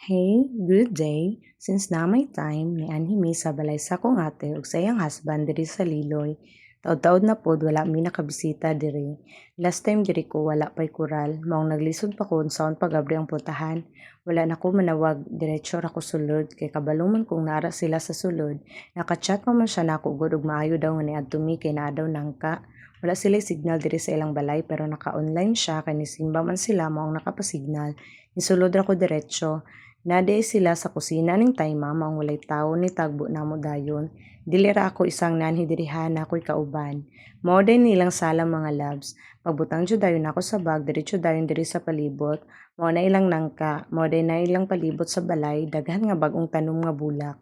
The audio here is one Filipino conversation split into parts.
Hey, good day. Since na may time, ni anime sa balay sa kong ate ug sa iyang husband diri sa Liloy. Taod-taod na pod wala mi nakabisita diri. Last time diri ko wala pay kural, maong naglisod pa ko unsaon pagabri ang putahan. Wala na ko manawag, diretso ra ko sulod kay kabalo man kung nara sila sa sulod. Naka-chat pa man siya nako ug maayo daw nga niadto mi kay naa daw nangka. Wala sila signal diri sa ilang balay pero naka-online siya kay nisimba man sila maong nakapasignal. Nisulod ra ko diretso. Naday sila sa kusina ning tayma maong walay tawo ni tagbo namo dayon. Dili ra ako isang nanhi dirihan ako'y kauban. Mao day nilang sala mga loves. Pagbutang jud dayon ako sa bag diretso dayon diri sa palibot. Mao na ilang nangka, mao day na ilang palibot sa balay daghan nga bagong tanom nga bulak.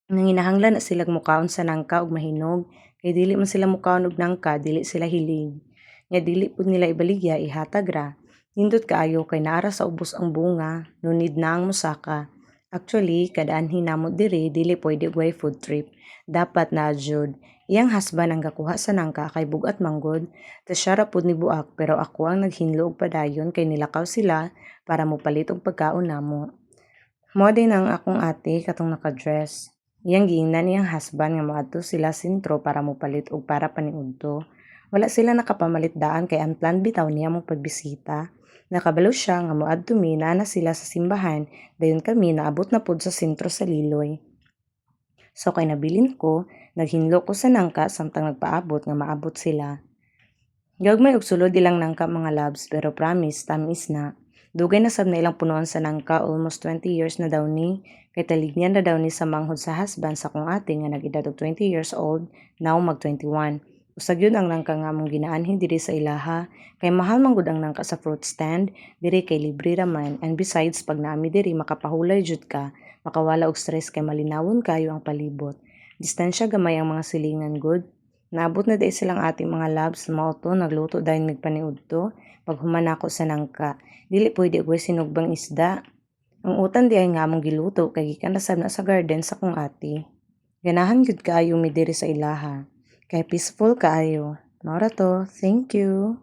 Nanginahanglan na sila mukaon sa nangka ug mahinog kay dili man sila mukaon og nangka dili sila hilig. Nga dili pud nila ibaligya ihatag ra. Nindot kaayo kay naara sa ubos ang bunga, no need na ang musaka. Actually, kadaan hinamot diri dili pwede way food trip. Dapat na jud. Iyang husband ang gakuha sa nangka kay bugat manggod, tas siya ra pud ni buak pero ako ang naghinlo og padayon kay nilakaw sila para mopalit og pagkaon namo. Mao din ang akong ate katong naka-dress. Iyang giingnan niyang husband nga moadto sila sentro para mopalit og para paniudto. Wala sila nakapamalit daan kay unplanned bitaw niya mong pagbisita. Nakabalo siya nga moadto mi na sila sa simbahan, dayon kami naabot na pud sa sentro sa Liloy. So kay nabilin ko, naghinlo ko sa nangka samtang nagpaabot nga maabot sila. Gagmay og sulod ilang nangka mga loves pero promise tamis na. Dugay na sab na ilang punuan sa nangka almost 20 years na daw ni kay taligyan na daw ni sa manghod sa husband sa kong ate nga nag-edad og 20 years old, now mag 21. Usag yun ang nangka nga mong ginaanhin diri sa ilaha kay mahal man gud ang nangka sa fruit stand diri kay libre ra man and besides pag naami diri makapahulay jud ka, makawala og stress kay malinawon kayo ang palibot. Distansya gamay ang mga silingan good. Naabot na day silang ating mga labs mao to nagluto dahil nagpaniudto pag human ako sa nangka. Dili pwede og sinugbang isda. Ang utan di ay nga among giluto kay gikan na sab na sa garden sa kong ate. Ganahan gyud kaayo mi diri sa ilaha. Kay peaceful kaayo. Mao ra to. Thank you.